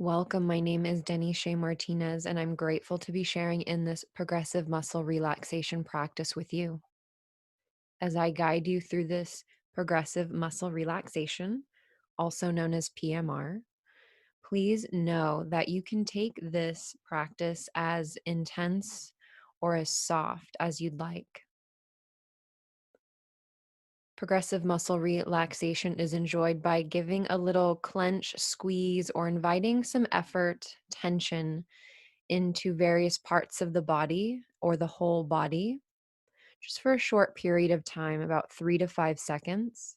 Welcome. My name is Denny Shea Martinez, and I'm grateful to be sharing in this progressive muscle relaxation practice with you. As I guide you through this progressive muscle relaxation, also known as PMR, please know that you can take this practice as intense or as soft as you'd like. Progressive muscle relaxation is enjoyed by giving a little clench, squeeze, or inviting some effort, tension into various parts of the body or the whole body, just for a short period of time, about 3 to 5 seconds.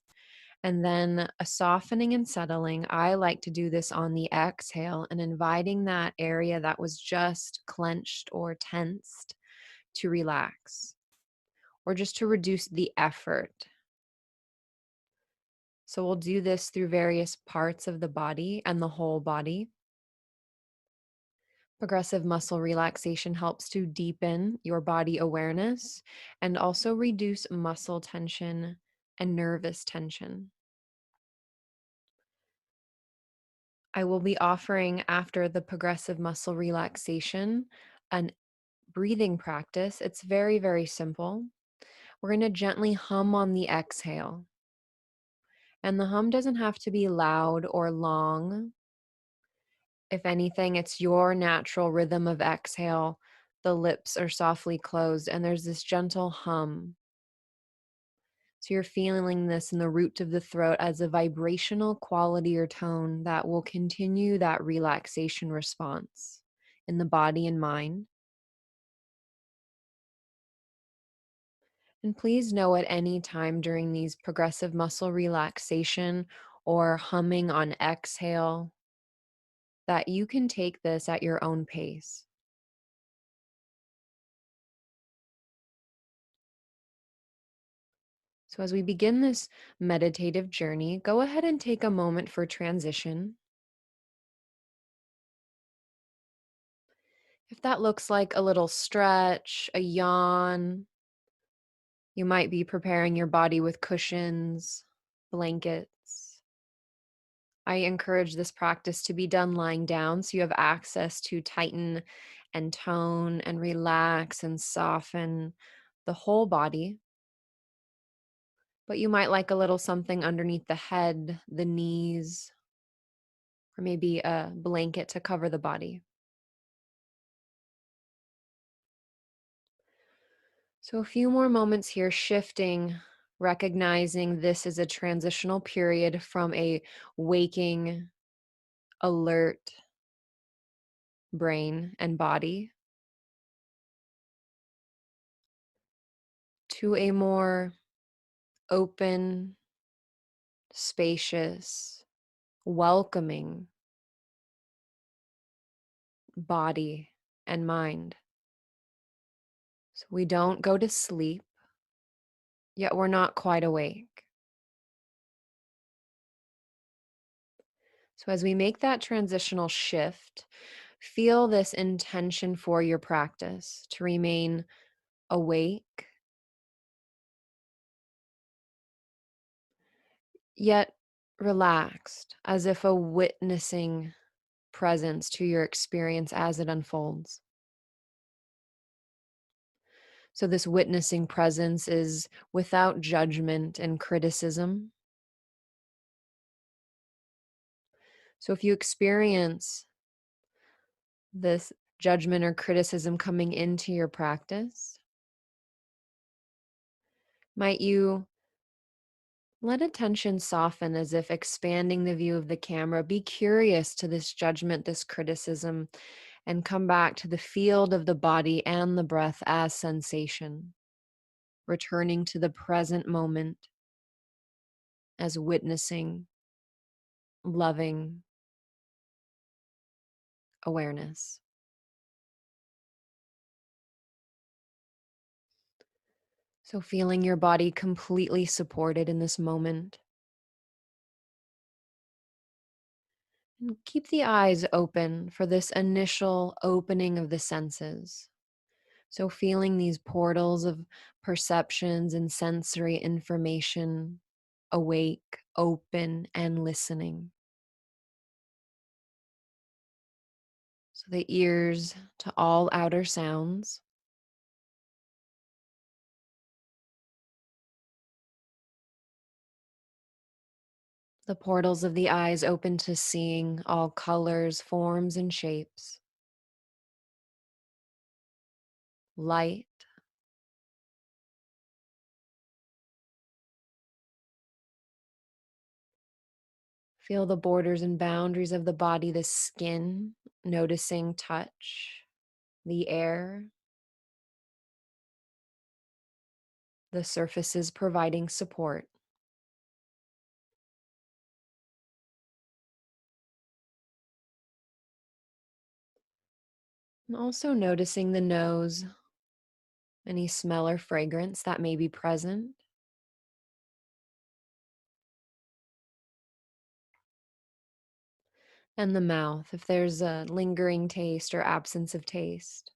And then a softening and settling. I like to do this on the exhale and inviting that area that was just clenched or tensed to relax or just to reduce the effort. So we'll do this through various parts of the body and the whole body. Progressive muscle relaxation helps to deepen your body awareness and also reduce muscle tension and nervous tension. I will be offering after the progressive muscle relaxation an breathing practice. It's very, very simple. We're going to gently hum on the exhale. And the hum doesn't have to be loud or long. If anything, it's your natural rhythm of exhale. The lips are softly closed, and there's this gentle hum. So you're feeling this in the root of the throat as a vibrational quality or tone that will continue that relaxation response in the body and mind. And please know at any time during these progressive muscle relaxation or humming on exhale that you can take this at your own pace. So, as we begin this meditative journey, go ahead and take a moment for transition. If that looks like a little stretch, a yawn, you might be preparing your body with cushions, blankets. I encourage this practice to be done lying down so you have access to tighten and tone and relax and soften the whole body. But you might like a little something underneath the head, the knees, or maybe a blanket to cover the body. So, a few more moments here, shifting, recognizing this is a transitional period from a waking, alert brain and body to a more open, spacious, welcoming body and mind. So, we don't go to sleep, yet we're not quite awake. So, as we make that transitional shift, feel this intention for your practice to remain awake, yet relaxed, as if a witnessing presence to your experience as it unfolds. So, this witnessing presence is without judgment and criticism. So, if you experience this judgment or criticism coming into your practice, might you let attention soften as if expanding the view of the camera? Be curious to this judgment, this criticism, and come back to the field of the body and the breath as sensation, returning to the present moment as witnessing, loving awareness. So, feeling your body completely supported in this moment. And keep the eyes open for this initial opening of the senses. So, feeling these portals of perceptions and sensory information awake, open, and listening. So the ears to all outer sounds, the portals of the eyes open to seeing all colors, forms, and shapes, light. Feel the borders and boundaries of the body, the skin, noticing touch, the air, the surfaces providing support. And also noticing the nose, any smell or fragrance that may be present, and the mouth, if there's a lingering taste or absence of taste.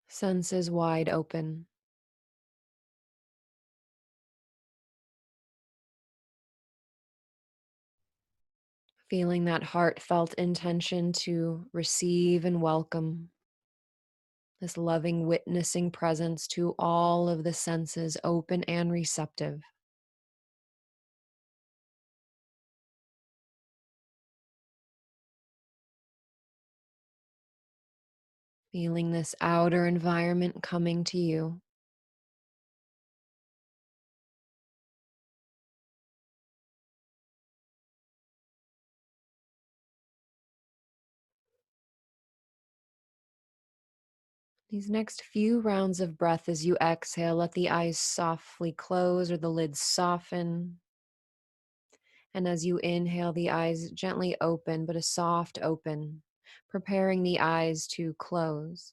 Senses wide open. Feeling that heartfelt intention to receive and welcome this loving, witnessing presence to all of the senses, open and receptive. Feeling this outer environment coming to you. These next few rounds of breath as you exhale, let the eyes softly close or the lids soften. And as you inhale, the eyes gently open, but a soft open, preparing the eyes to close.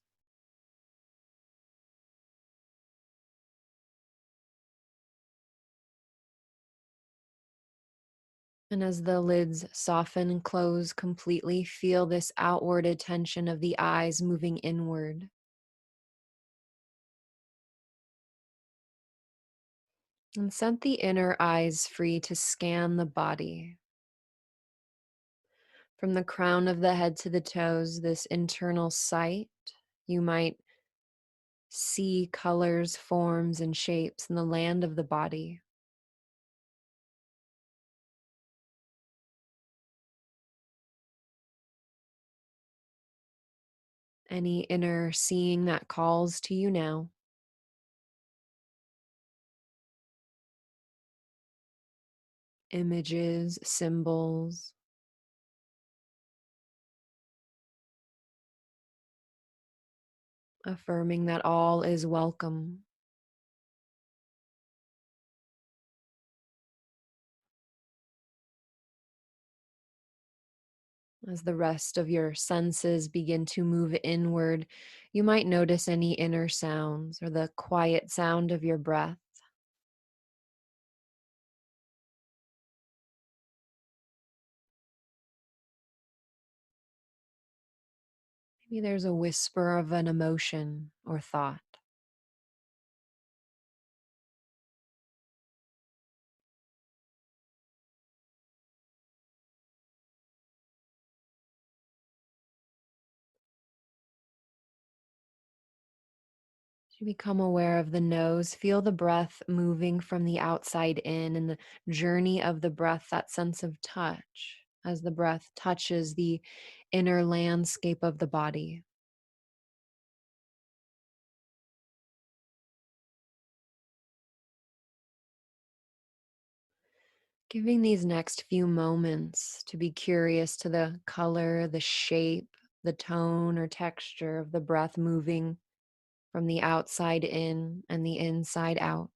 And as the lids soften and close completely, feel this outward attention of the eyes moving inward. And set the inner eyes free to scan the body. From the crown of the head to the toes, this internal sight, you might see colors, forms, and shapes in the land of the body. Any inner seeing that calls to you now. Images, symbols, affirming that all is welcome. As the rest of your senses begin to move inward, you might notice any inner sounds or the quiet sound of your breath. Maybe there's a whisper of an emotion or thought. As you become aware of the nose, feel the breath moving from the outside in and the journey of the breath, that sense of touch as the breath touches the inner landscape of the body. Giving these next few moments to be curious to the color, the shape, the tone or texture of the breath moving from the outside in and the inside out.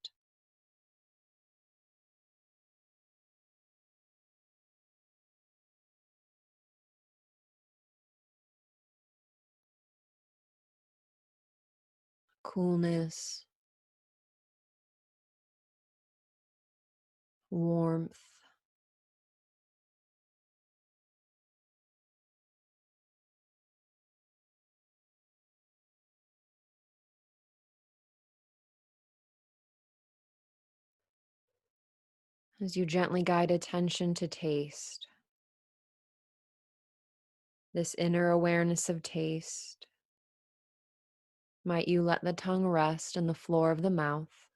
Coolness, warmth, As you gently guide attention to taste, this inner awareness of taste, might you let the tongue rest in the floor of the mouth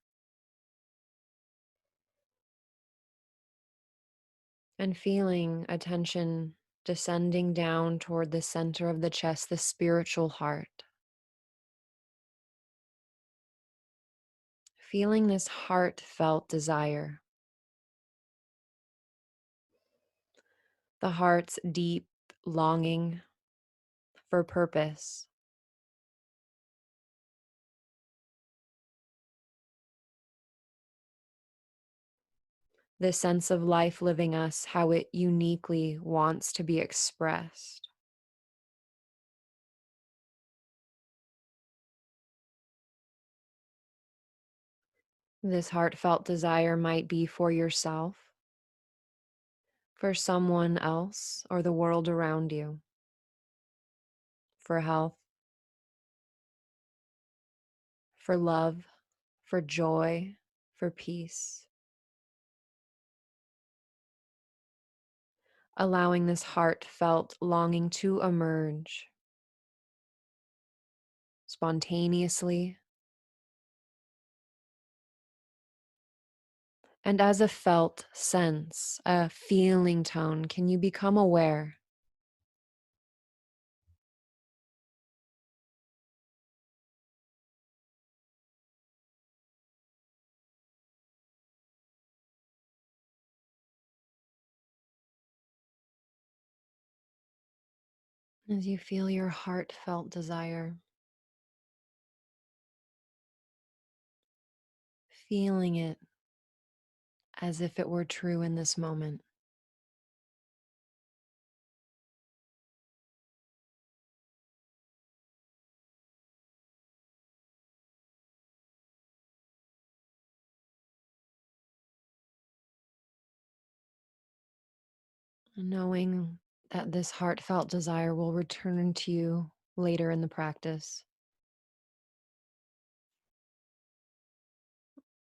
and feeling attention descending down toward the center of the chest, the spiritual heart. Feeling this heartfelt desire, the heart's deep longing for purpose, the sense of life living us how it uniquely wants to be expressed. This heartfelt desire might be for yourself, for someone else, or the world around you, for health, for love, for joy, for peace. Allowing this heartfelt longing to emerge spontaneously and as a felt sense, a feeling tone. Can you become aware as you feel your heartfelt desire, feeling it as if it were true in this moment? Knowing that this heartfelt desire will return to you later in the practice.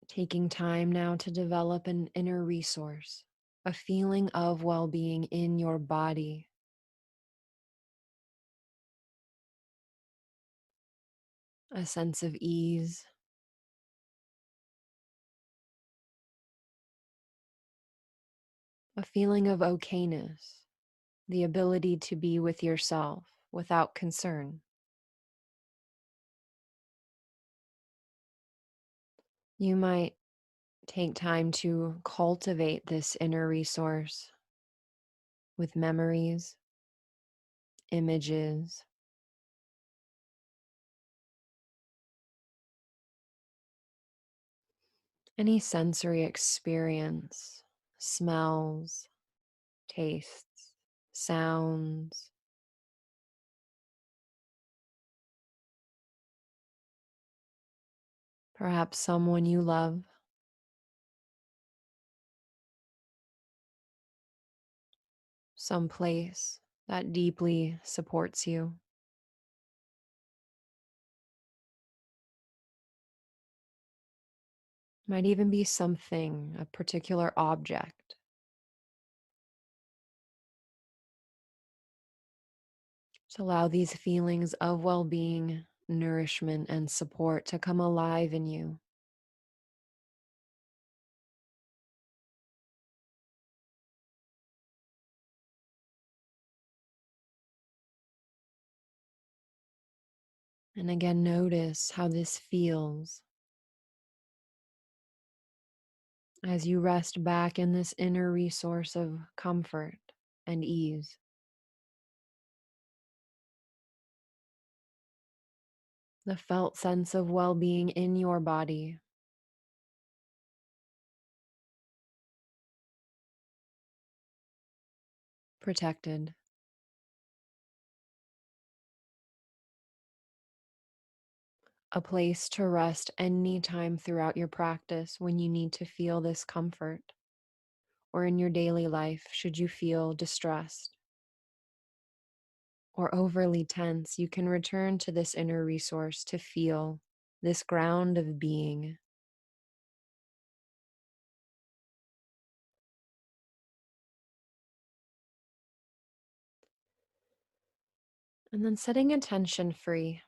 Taking time now to develop an inner resource, a feeling of well being in your body, a sense of ease, a feeling of okayness, the ability to be with yourself without concern. You might take time to cultivate this inner resource with memories, images, any sensory experience, smells, tastes, sounds, perhaps someone you love, some place that deeply supports you. Might even be something, a particular object. To allow these feelings of well being, nourishment, and support to come alive in you. And again, notice how this feels as you rest back in this inner resource of comfort and ease. The felt sense of well being in your body, protected. A place to rest anytime throughout your practice when you need to feel this comfort, or in your daily life, should you feel distressed or overly tense, you can return to this inner resource to feel this ground of being. And then setting attention free,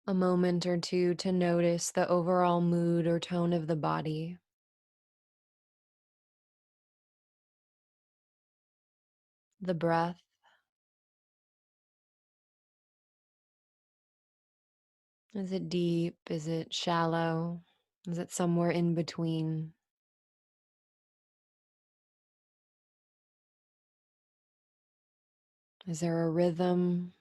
a moment or two to notice the overall mood or tone of the body, the breath. Is it deep? Is it shallow? Is it somewhere in between? Is there a rhythm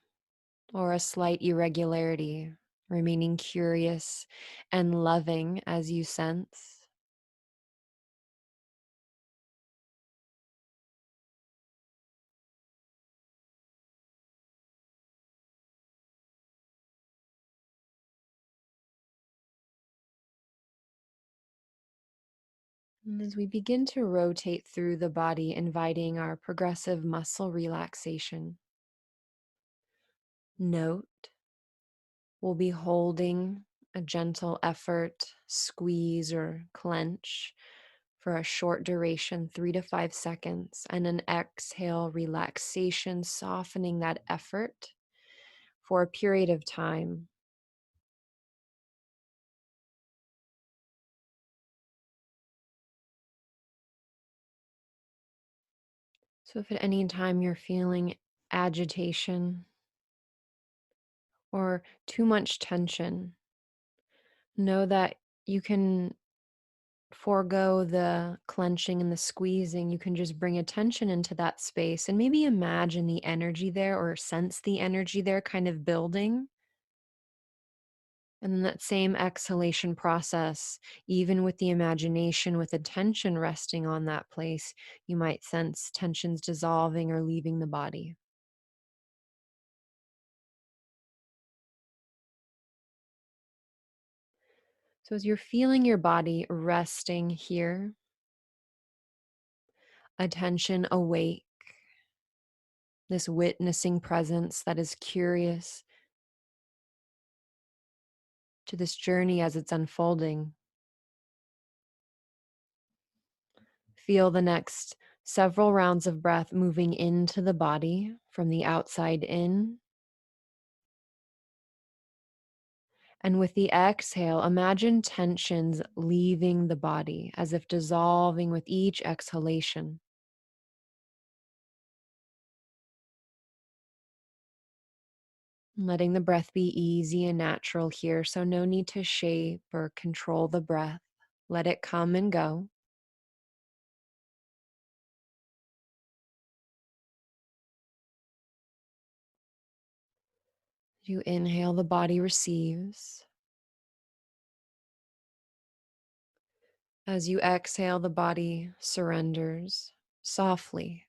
or a slight irregularity? Remaining curious and loving as you sense. And as we begin to rotate through the body, inviting our progressive muscle relaxation, note we'll be holding a gentle effort, squeeze, or clench for a short duration, 3 to 5 seconds, and an exhale, relaxation, softening that effort for a period of time. So, if at any time you're feeling agitation or too much tension, know that you can forego the clenching and the squeezing. You can just bring attention into that space and maybe imagine the energy there or sense the energy there kind of building. And then that same exhalation process, even with the imagination, with attention resting on that place, you might sense tensions dissolving or leaving the body. So, as you're feeling your body resting here, attention awake, this witnessing presence that is curious to this journey as it's unfolding. Feel the next several rounds of breath moving into the body from the outside in. And with the exhale, imagine tensions leaving the body as if dissolving with each exhalation. Letting the breath be easy and natural here, so no need to shape or control the breath. Let it come and go. As you inhale, the body receives. As you exhale, the body surrenders softly.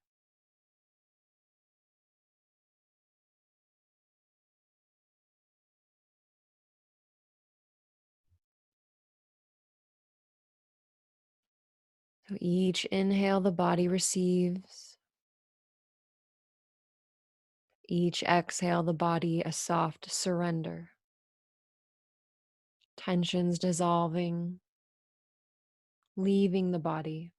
So each inhale, the body receives. Each exhale, the body a soft surrender. Tensions dissolving, leaving the body.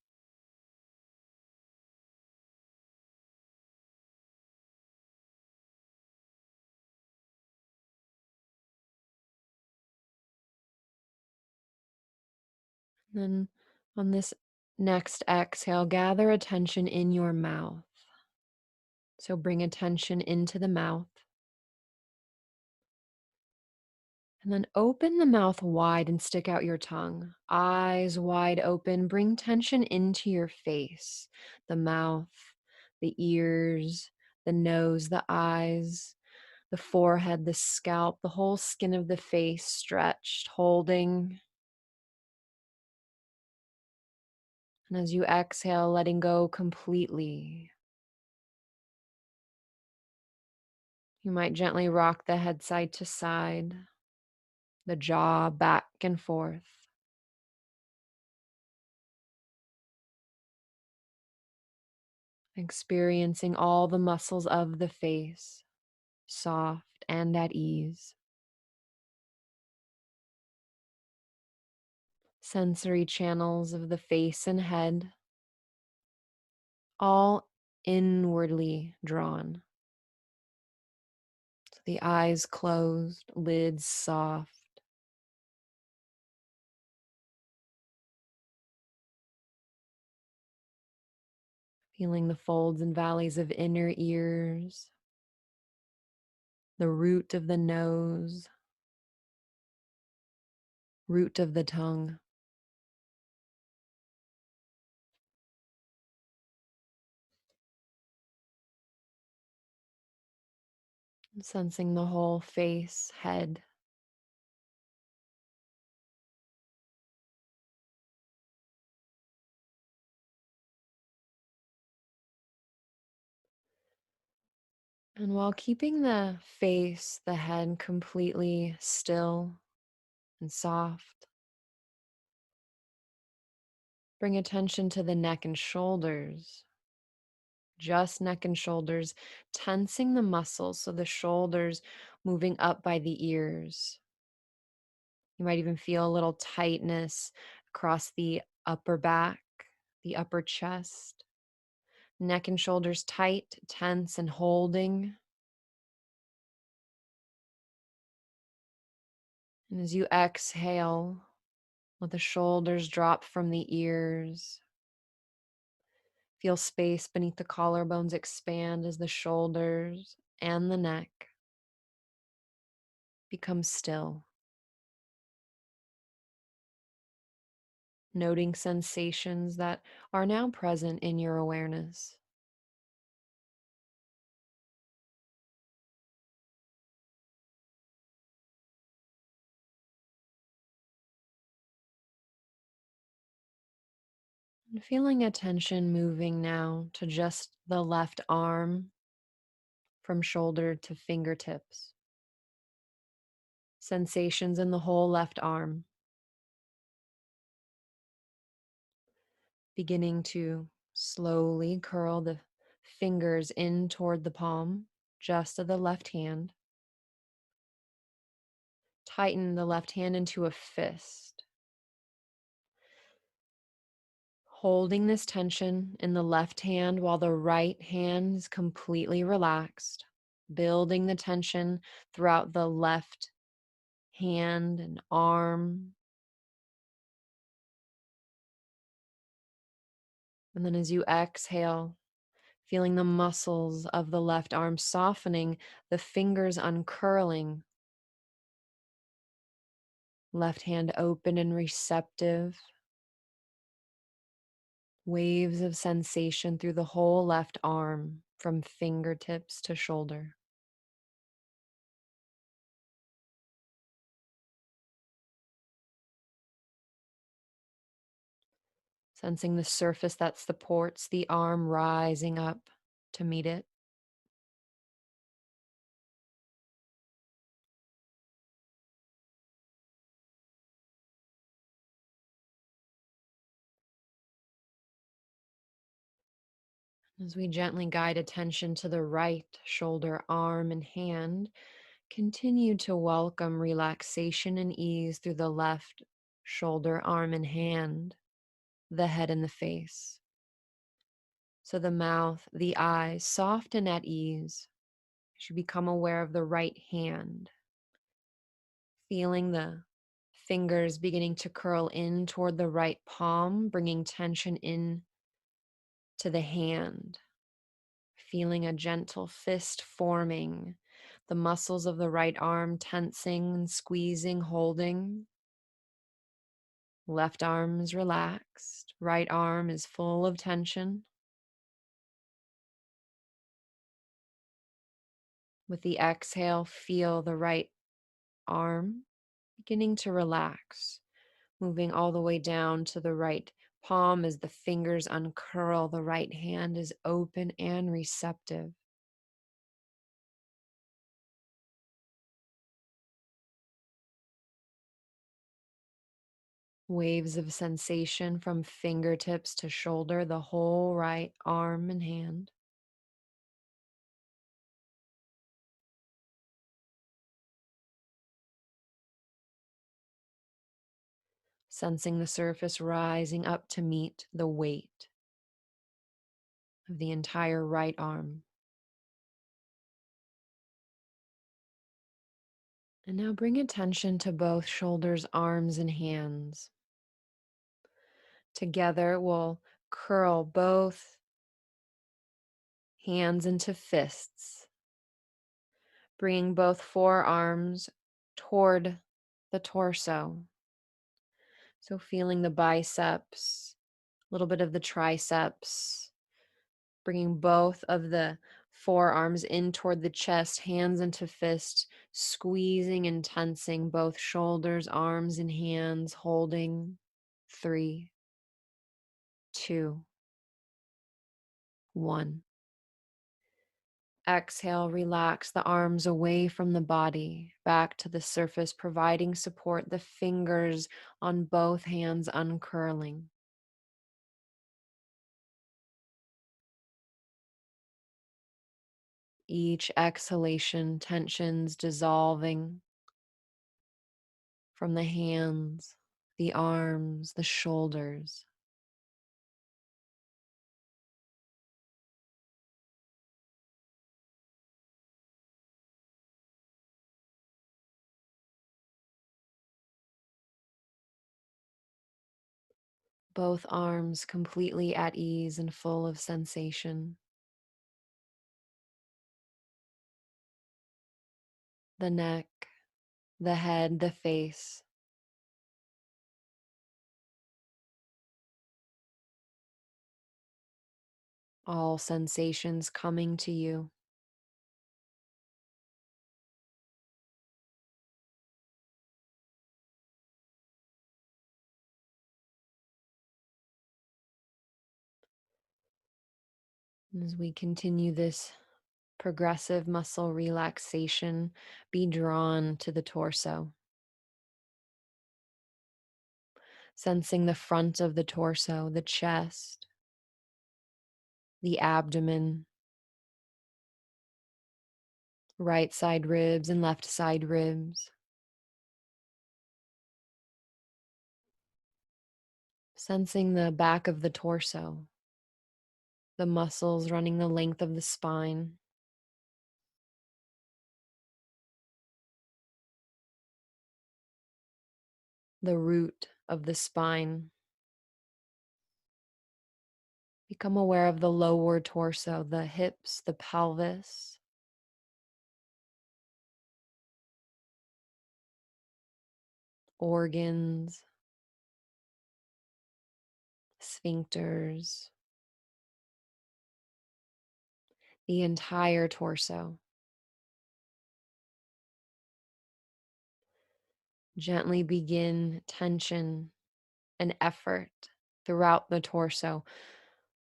Then on this next exhale, gather attention in your mouth. So bring attention into the mouth. And then open the mouth wide and stick out your tongue. Eyes wide open. Bring tension into your face, the mouth, the ears, the nose, the eyes, the forehead, the scalp, the whole skin of the face stretched, holding. And as you exhale, letting go completely. You might gently rock the head side to side, the jaw back and forth. Experiencing all the muscles of the face, soft and at ease. Sensory channels of the face and head, all inwardly drawn. So the eyes closed, lids soft. Feeling the folds and valleys of inner ears, the root of the nose, root of the tongue. Sensing the whole face, head. And while keeping the face, the head completely still and soft, bring attention to the neck and shoulders. Just neck and shoulders, tensing the muscles so the shoulders moving up by the ears. You might even feel a little tightness across the upper back, the upper chest. Neck and shoulders tight, tense, and holding. And as you exhale, let the shoulders drop from the ears. Feel space beneath the collarbones expand as the shoulders and the neck become still. Noting sensations that are now present in your awareness. And feeling attention moving now to just the left arm from shoulder to fingertips. Sensations in the whole left arm. Beginning to slowly curl the fingers in toward the palm, just of the left hand. Tighten the left hand into a fist. Holding this tension in the left hand while the right hand is completely relaxed. Building the tension throughout the left hand and arm. And then as you exhale, feeling the muscles of the left arm softening, the fingers uncurling. Left hand open and receptive. Waves of sensation through the whole left arm from fingertips to shoulder. Sensing the surface that supports the arm rising up to meet it. As we gently guide attention to the right shoulder, arm, and hand, continue to welcome relaxation and ease through the left shoulder, arm, and hand, the head and the face. So the mouth, the eyes, soft and at ease. You should become aware of the right hand, feeling the fingers beginning to curl in toward the right palm, bringing tension in to the hand, feeling a gentle fist forming, the muscles of the right arm tensing and squeezing, holding. Left arm is relaxed, right arm is full of tension. With the exhale, feel the right arm beginning to relax, moving all the way down to the right palm as the fingers uncurl. The right hand is open and receptive. Waves of sensation from fingertips to shoulder, the whole right arm and hand. Sensing the surface rising up to meet the weight of the entire right arm. And now bring attention to both shoulders, arms, and hands. Together, we'll curl both hands into fists, bringing both forearms toward the torso. So, feeling the biceps, a little bit of the triceps, bringing both of the forearms in toward the chest, hands into fist, squeezing and tensing both shoulders, arms, and hands, holding. 3, 2, 1. Exhale, relax the arms away from the body, back to the surface, providing support, the fingers on both hands uncurling. Each exhalation, tensions dissolving from the hands, the arms, the shoulders. Both arms completely at ease and full of sensation. The neck, the head, the face. All sensations coming to you. As we continue this progressive muscle relaxation, be drawn to the torso, sensing the front of the torso, the chest, the abdomen, right side ribs and left side ribs, sensing the back of the torso, the muscles running the length of the spine, the root of the spine. Become aware of the lower torso, the hips, the pelvis, organs, sphincters, the entire torso. Gently begin tension and effort throughout the torso.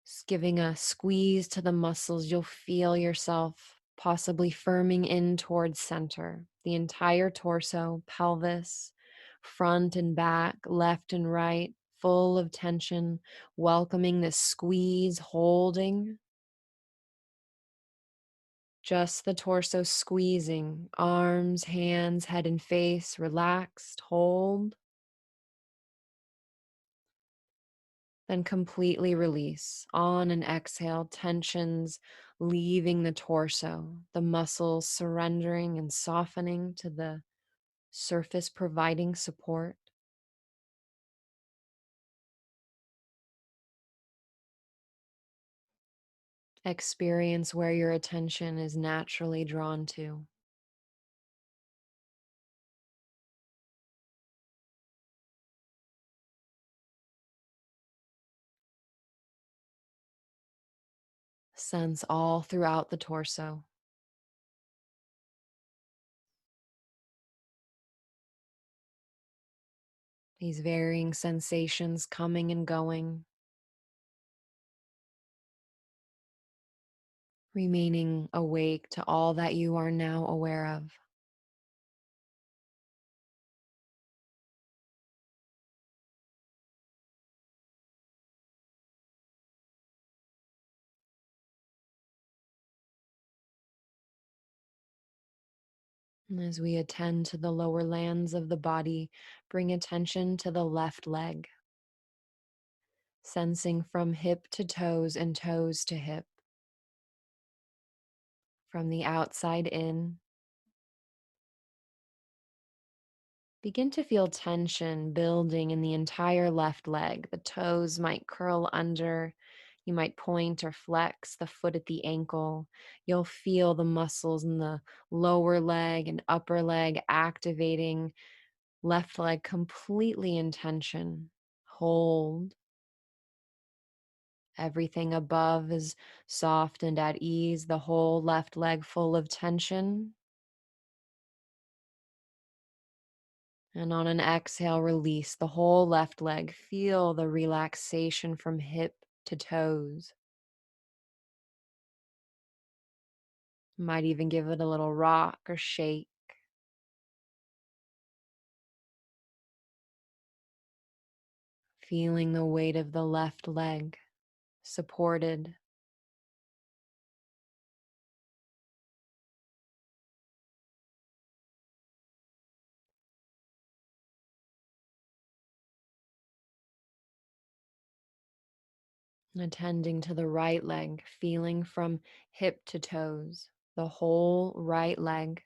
Just giving a squeeze to the muscles, you'll feel yourself possibly firming in towards center. The entire torso, pelvis, front and back, left and right, full of tension, welcoming this squeeze, holding. Just the torso squeezing, arms, hands, head, and face relaxed, hold. Then completely release. On an exhale, tensions leaving the torso, the muscles surrendering and softening to the surface, providing support. Experience where your attention is naturally drawn to. Sense all throughout the torso. These varying sensations coming and going, remaining awake to all that you are now aware of. And as we attend to the lower lands of the body, bring attention to the left leg. sensing from hip to toes and toes to hip, from the outside in. Begin to feel tension building in the entire left leg. The toes might curl under. You might point or flex the foot at the ankle. You'll feel the muscles in the lower leg and upper leg activating, left leg completely in tension. Hold. Everything above is soft and at ease. The whole left leg full of tension. And on an exhale, release the whole left leg. Feel the relaxation from hip to toes. Might even give it a little rock or shake. Feeling the weight of the left leg supported. And attending to the right leg, feeling from hip to toes, the whole right leg.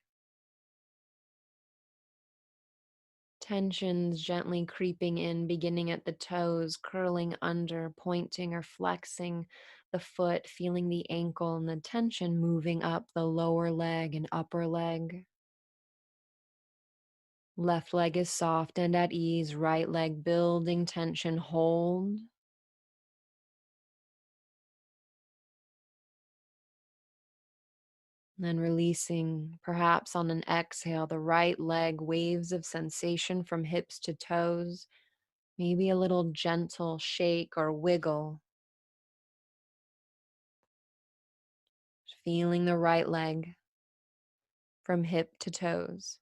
Tensions gently creeping in, beginning at the toes, curling under, pointing or flexing the foot, feeling the ankle and the tension moving up the lower leg and upper leg. Left leg is soft and at ease, right leg building tension, hold. Then releasing, perhaps on an exhale, the right leg, waves of sensation from hips to toes, maybe a little gentle shake or wiggle. Feeling the right leg from hip to toes.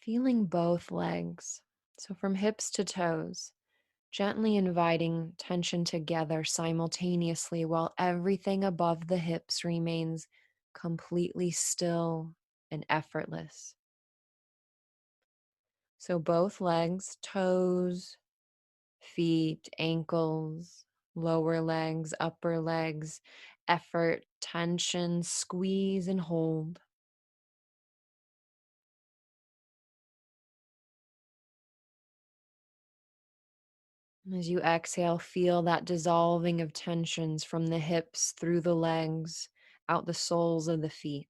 Feeling both legs. So from hips to toes, gently inviting tension together simultaneously while everything above the hips remains completely still and effortless. So both legs, toes, feet, ankles, lower legs, upper legs, effort, tension, squeeze, and hold. As you exhale, feel that dissolving of tensions from the hips through the legs, out the soles of the feet.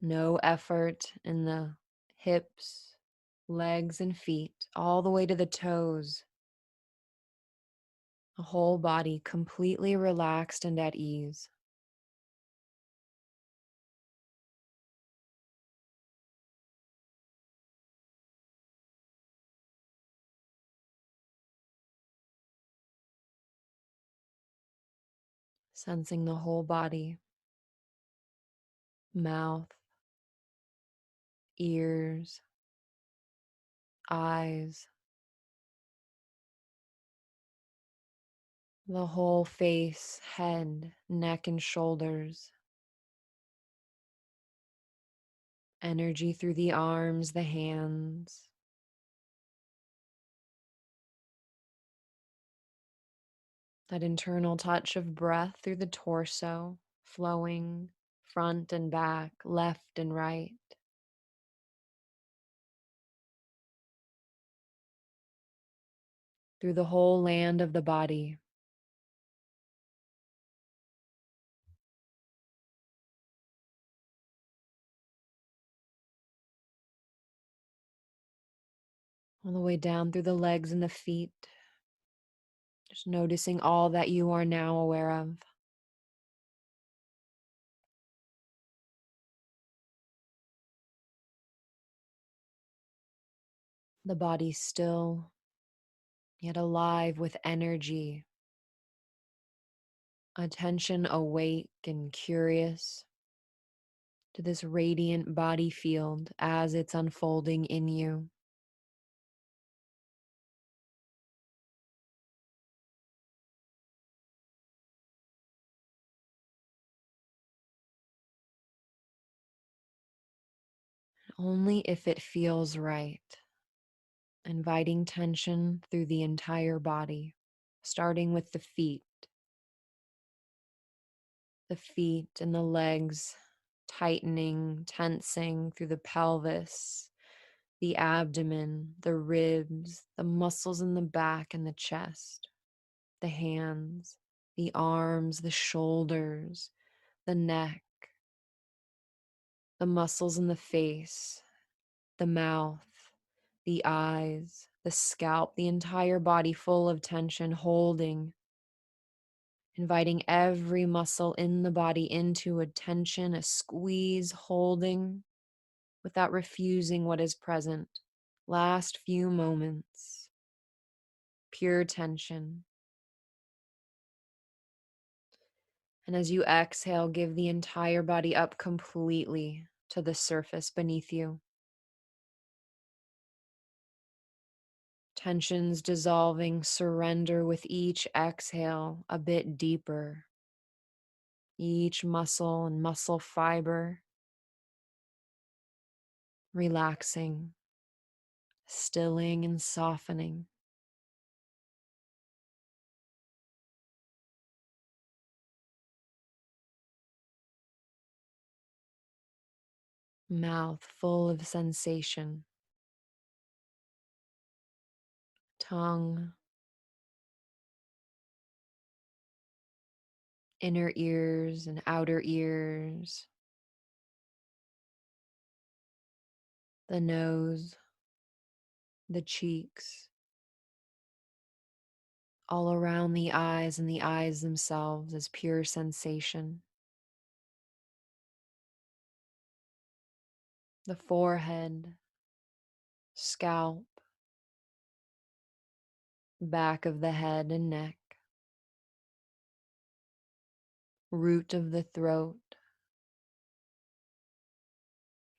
No effort in the hips, legs, and feet, all the way to the toes. The whole body completely relaxed and at ease. Sensing the whole body, mouth, ears, eyes, the whole face, head, neck, and shoulders. Energy through the arms, the hands. That internal touch of breath through the torso, flowing front and back, left and right. Through the whole land of the body. All the way down through the legs and the feet. Just noticing all that you are now aware of. The body still, yet alive with energy. Attention awake and curious to this radiant body field as it's unfolding in you. only if it feels right, inviting tension through the entire body, starting with the feet and the legs, tightening, tensing through the pelvis, the abdomen, the ribs, the muscles in the back and the chest, the hands, the arms, the shoulders, the neck, the muscles in the face, the mouth, the eyes, the scalp, the entire body full of tension, holding, inviting every muscle in the body into a tension, a squeeze, holding without refusing what is present. Last few moments, pure tension. And as you exhale, give the entire body up completely to the surface beneath you. Tensions dissolving, surrender with each exhale a bit deeper. Each muscle and muscle fiber relaxing, stilling and softening. Mouth full of sensation. Tongue, inner ears and outer ears. The nose, the cheeks, all around the eyes and the eyes themselves as pure sensation. The forehead, scalp, back of the head and neck, root of the throat,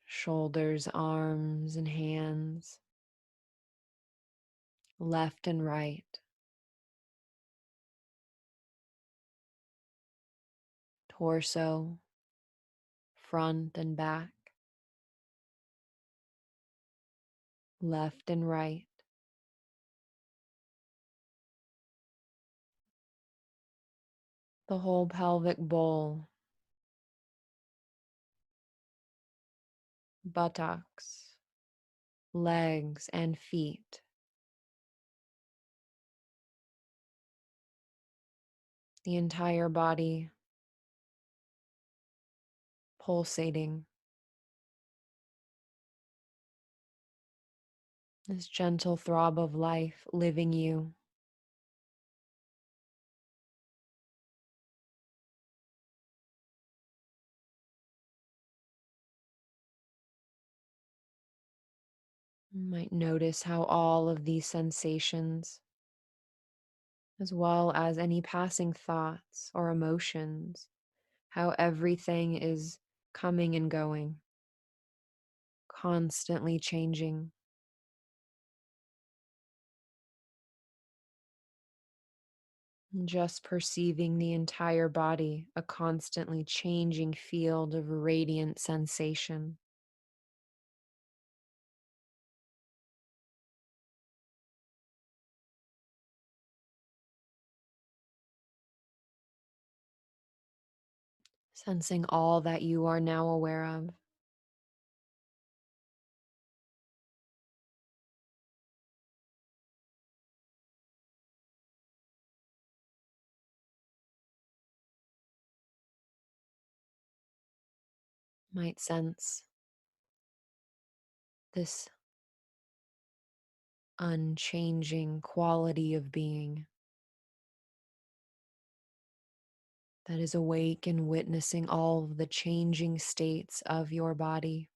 shoulders, arms, and hands, left and right, torso, front and back, left and right, the whole pelvic bowl, buttocks, legs, and feet. The entire body pulsating. This gentle throb of life living you. You might notice how all of these sensations, as well as any passing thoughts or emotions, how everything is coming and going, constantly changing. And just perceiving the entire body, a constantly changing field of radiant sensation. Sensing all that you are now aware of. Might sense this unchanging quality of being that is awake and witnessing all of the changing states of your body.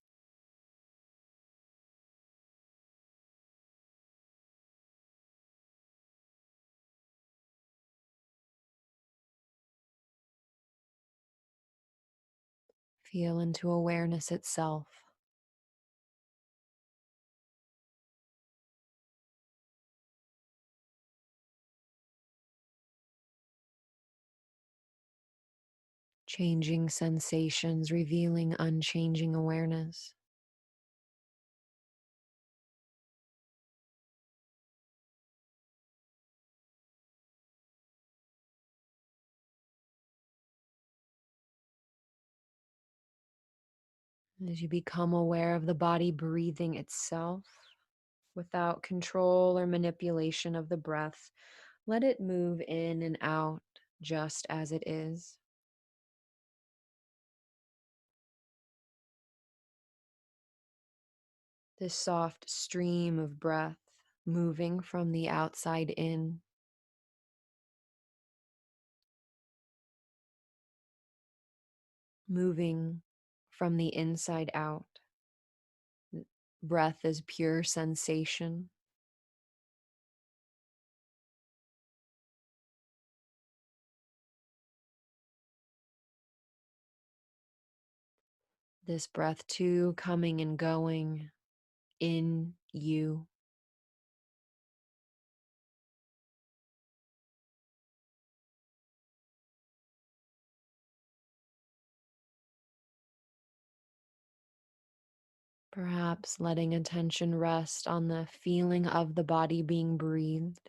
Feel into awareness itself. Changing sensations, revealing unchanging awareness. As you become aware of the body breathing itself without control or manipulation of the breath, let it move in and out just as it is. This soft stream of breath moving from the outside in, moving from the inside out. Breath is pure sensation. This breath too coming and going in you. Perhaps letting attention rest on the feeling of the body being breathed.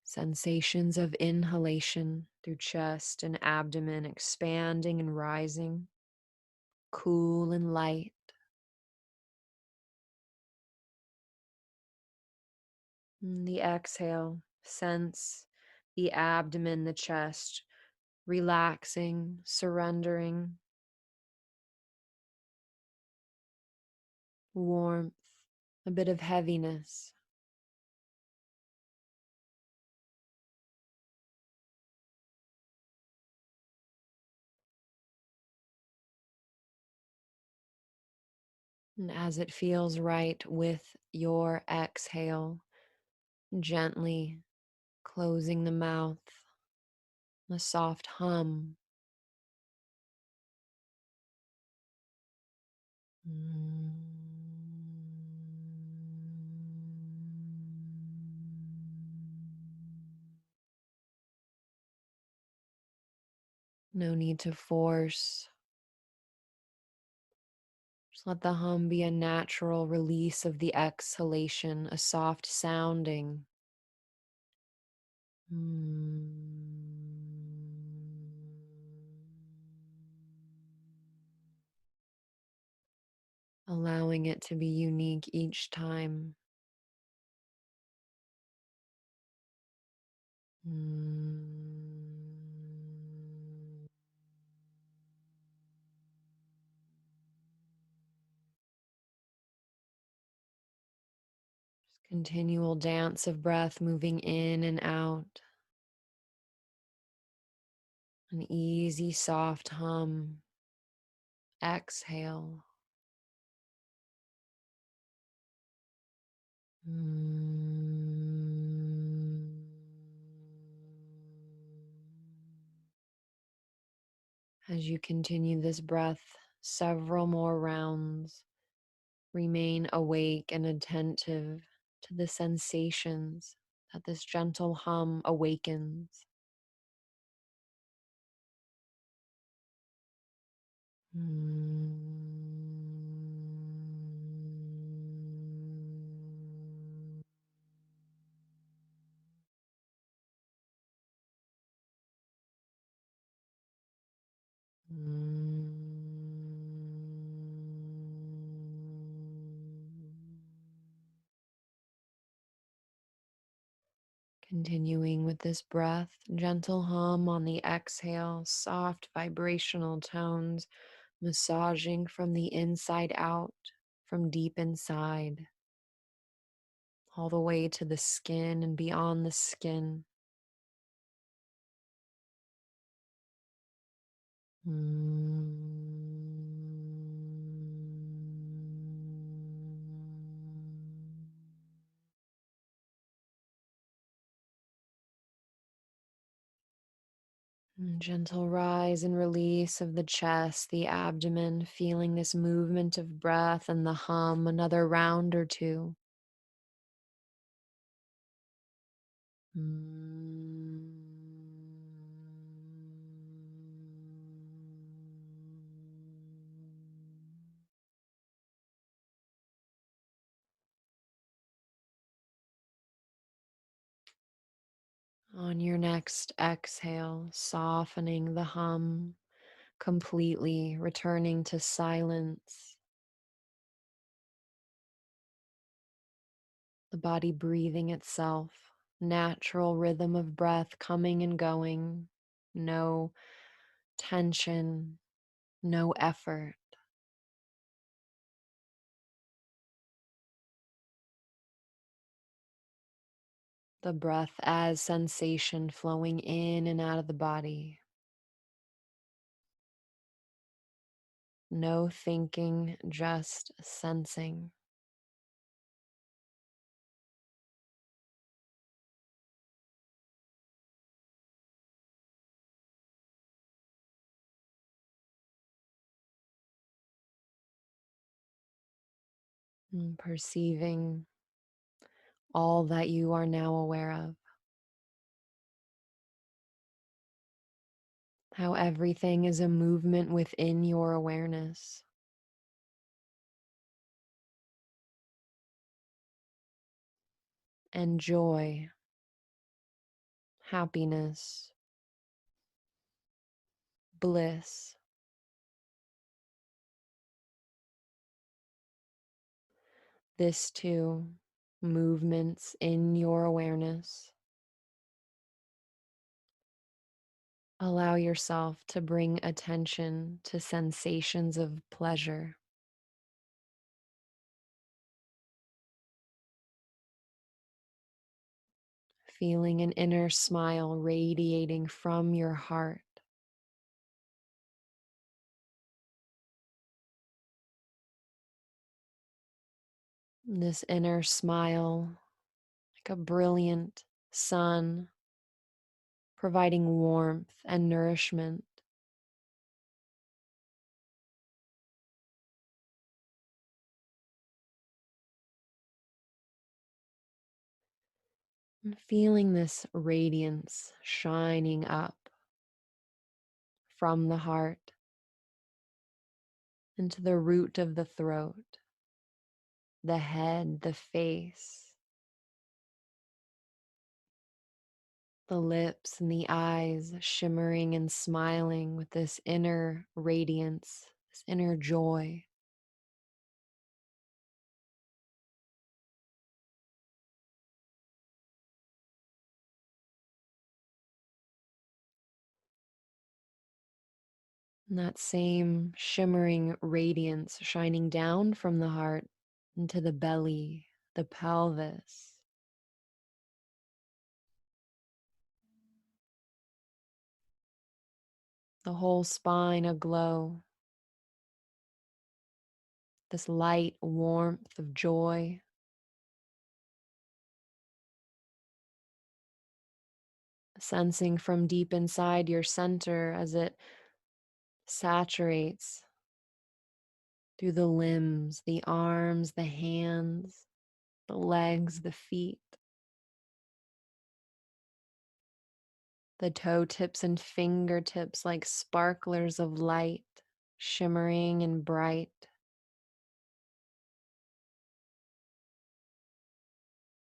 Sensations of inhalation through chest and abdomen expanding and rising, cool and light. And the exhale, sense the abdomen, the chest, relaxing, surrendering, warmth, a bit of heaviness. And as it feels right with your exhale, gently closing the mouth, a soft hum. Mm. No need to force. Just let the hum be a natural release of the exhalation, a soft sounding. Allowing it to be unique each time. Continual dance of breath moving in and out. An easy, soft hum. Exhale. As you continue this breath, several more rounds, remain awake and attentive to the sensations that this gentle hum awakens. Continuing with this breath, gentle hum on the exhale, soft vibrational tones massaging from the inside out, from deep inside, all the way to the skin and beyond the skin. Gentle rise and release of the chest, the abdomen, feeling this movement of breath and the hum, another round or two. On your next exhale, softening the hum, completely returning to silence, the body breathing itself, natural rhythm of breath coming and going, no tension, no effort. The breath as sensation flowing in and out of the body. No thinking, just sensing. And perceiving all that you are now aware of. How everything is a movement within your awareness. And joy, happiness, bliss. This too, movements in your awareness. Allow yourself to bring attention to sensations of pleasure. Feeling an inner smile radiating from your heart. This inner smile, like a brilliant sun, providing warmth and nourishment. And feeling this radiance shining up from the heart into the root of the throat, the head, the face, the lips and the eyes shimmering and smiling with this inner radiance, this inner joy. And that same shimmering radiance shining down from the heart into the belly, the pelvis, the whole spine aglow, this light warmth of joy. Sensing from deep inside your center as it saturates through the limbs, the arms, the hands, the legs, the feet, the toe tips and fingertips like sparklers of light, shimmering and bright.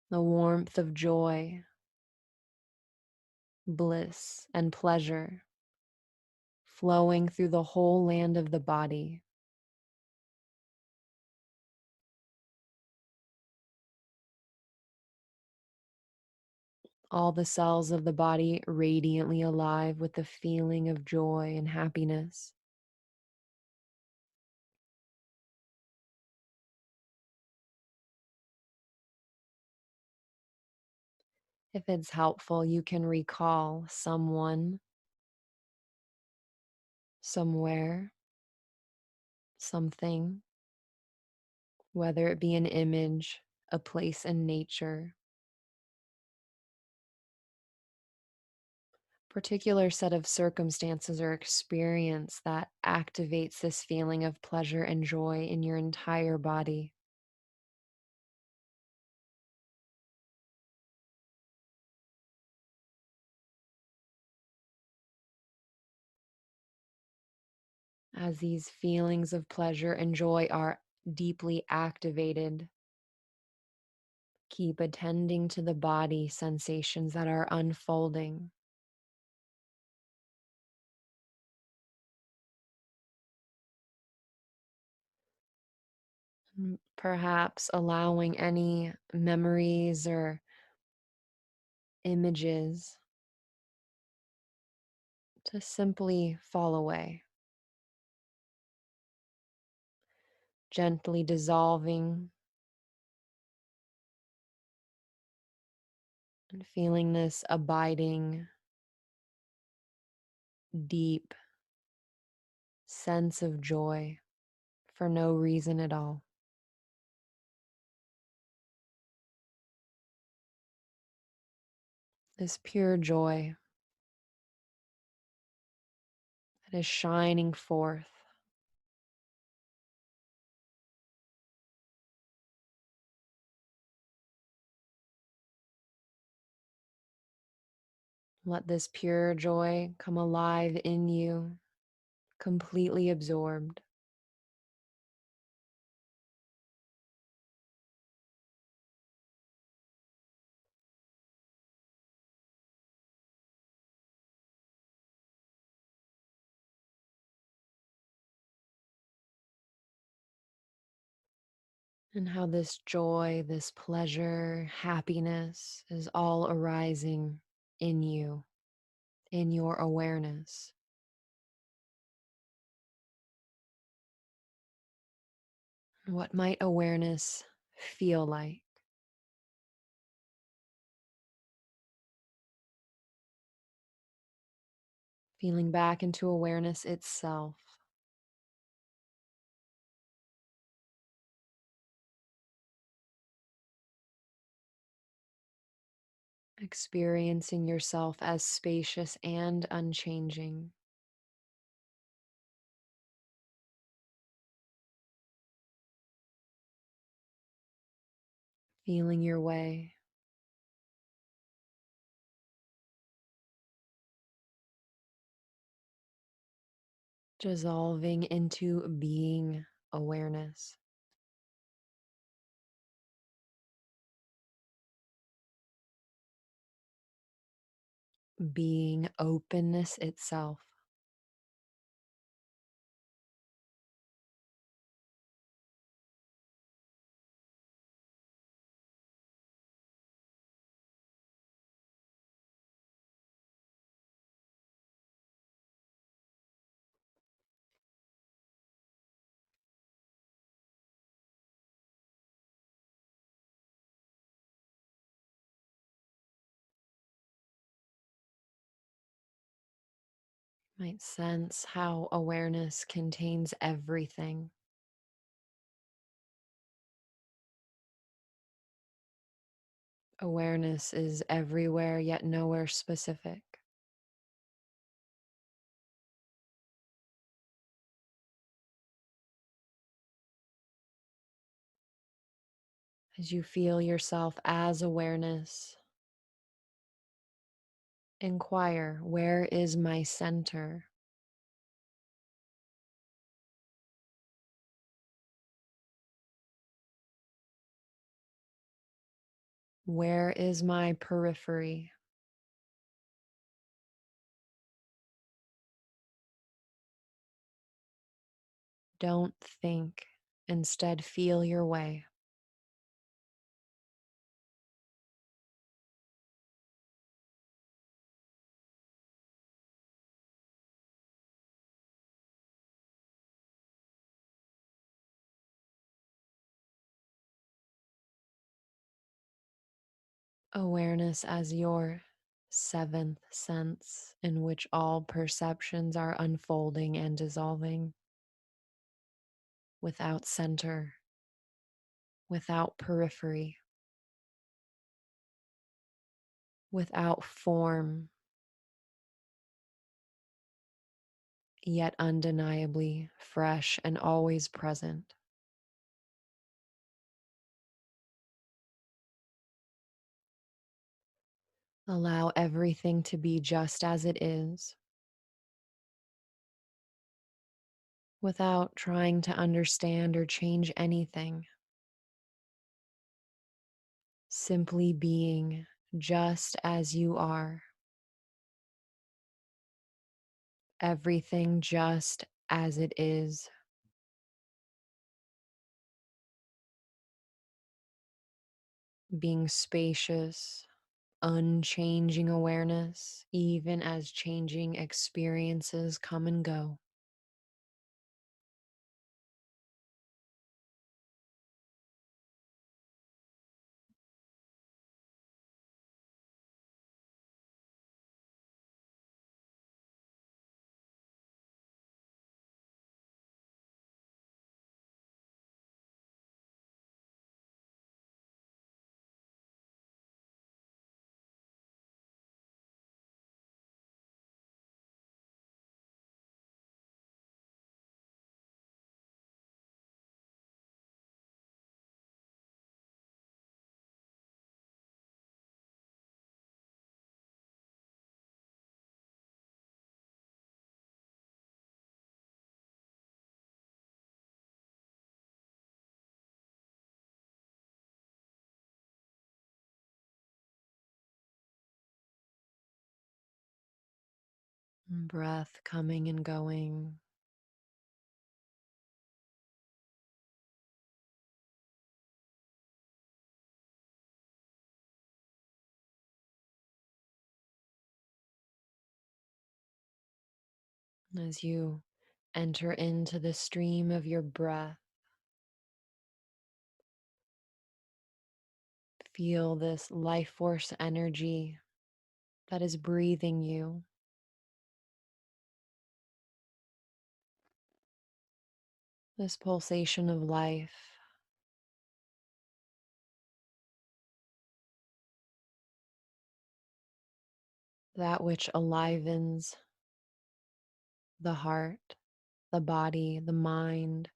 The warmth of joy, bliss, and pleasure flowing through the whole land of the body. All the cells of the body radiantly alive with the feeling of joy and happiness. If it's helpful, you can recall someone, somewhere, something, whether it be an image, a place in nature, particular set of circumstances or experience that activates this feeling of pleasure and joy in your entire body. As these feelings of pleasure and joy are deeply activated, keep attending to the body sensations that are unfolding. Perhaps allowing any memories or images to simply fall away, gently dissolving and feeling this abiding, deep sense of joy for no reason at all. This pure joy that is shining forth. Let this pure joy come alive in you, completely absorbed. And how this joy, this pleasure, happiness is all arising in you, in your awareness. What might awareness feel like? Feeling back into awareness itself, experiencing yourself as spacious and unchanging. Feeling your way, dissolving into being awareness. Being openness itself. Might sense how awareness contains everything. Awareness is everywhere, yet nowhere specific. As you feel yourself as awareness, inquire, where is my center? Where is my periphery? Don't think, instead, feel your way. Awareness as your seventh sense, in which all perceptions are unfolding and dissolving without center, without periphery, without form, yet undeniably fresh and always present. Allow everything to be just as it is, without trying to understand or change anything. Simply being just as you are, everything just as it is. being spacious, unchanging awareness, even as changing experiences come and go. Breath coming and going. As you enter into the stream of your breath, feel this life force energy that is breathing you, this pulsation of life, that which alivens the heart, the body, the mind.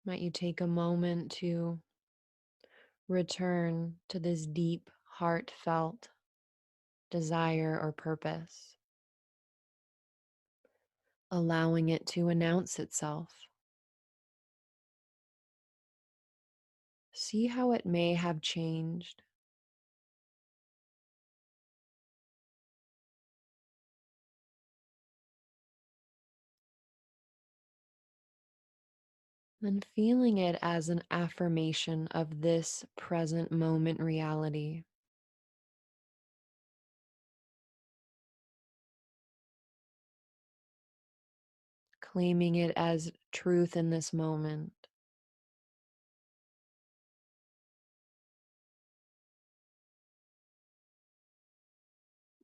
Might you take a moment to return to this deep, heartfelt desire or purpose, allowing it to announce itself. See how it may have changed. And feeling it as an affirmation of this present moment reality, claiming it as truth in this moment.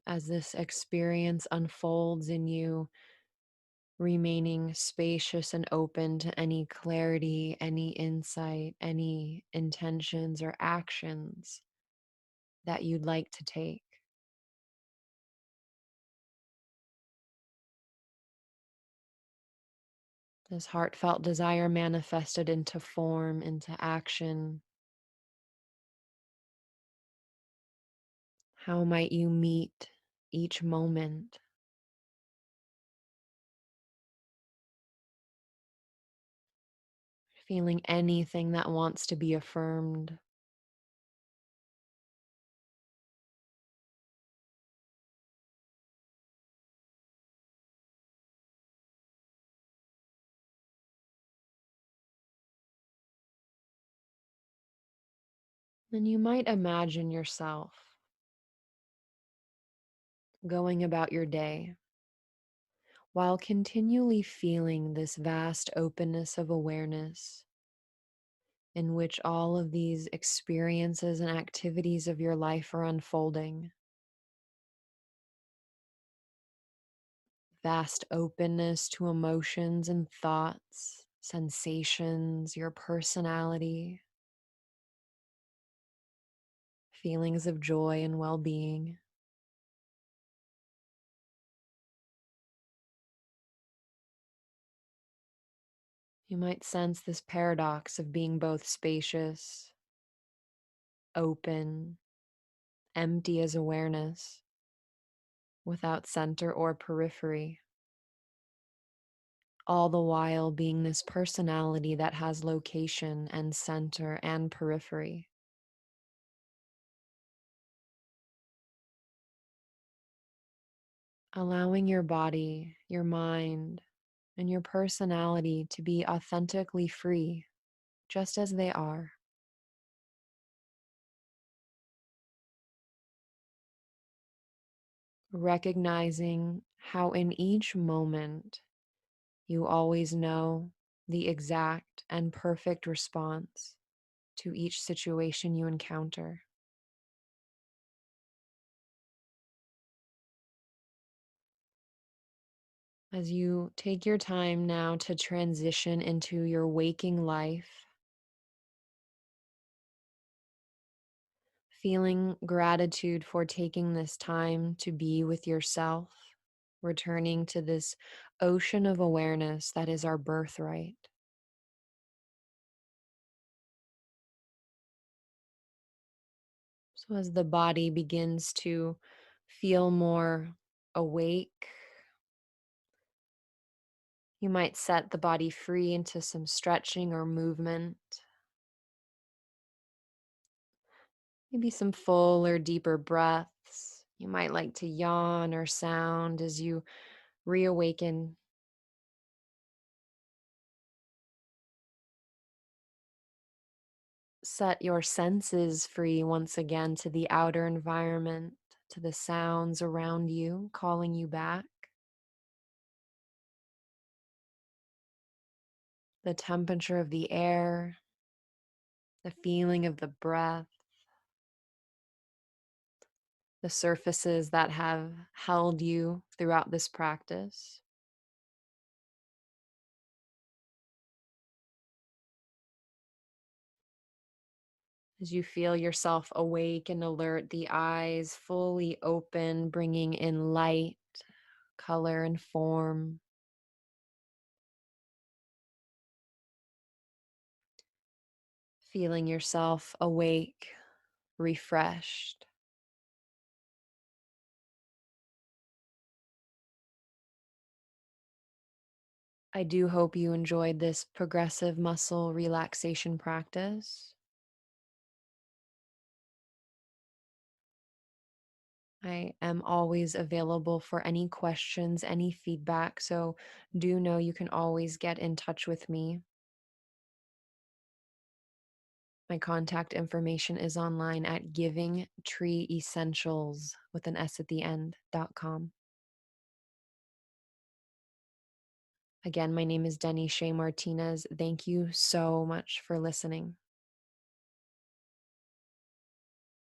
As this experience unfolds in you, remaining spacious and open to any clarity, any insight, any intentions or actions that you'd like to take. This heartfelt desire manifested into form, into action. How might you meet each moment? Feeling anything that wants to be affirmed. Then you might imagine yourself going about your day while continually feeling this vast openness of awareness in which all of these experiences and activities of your life are unfolding. Vast openness to emotions and thoughts, sensations, your personality, feelings of joy and well being. You might sense this paradox of being both spacious, open, empty as awareness, without center or periphery, all the while being this personality that has location and center and periphery. Allowing your body, your mind, and your personality to be authentically free, just as they are. Recognizing how in each moment you always know the exact and perfect response to each situation you encounter. As you take your time now to transition into your waking life, feeling gratitude for taking this time to be with yourself, returning to this ocean of awareness that is our birthright. So, as the body begins to feel more awake, you might set the body free into some stretching or movement, maybe some full or deeper breaths. You might like to yawn or sound as you reawaken. Set your senses free once again to the outer environment, to the sounds around you, calling you back. The temperature of the air, the feeling of the breath, the surfaces that have held you throughout this practice. As you feel yourself awake and alert, the eyes fully open, bringing in light, color, and form. Feeling yourself awake, refreshed. I do hope you enjoyed this progressive muscle relaxation practice. I am always available for any questions, any feedback, so do know you can always get in touch with me. My contact information is online at givingtreeessentials with an S at the end.com. Again, my name is Denny Shea Martinez. Thank you so much for listening.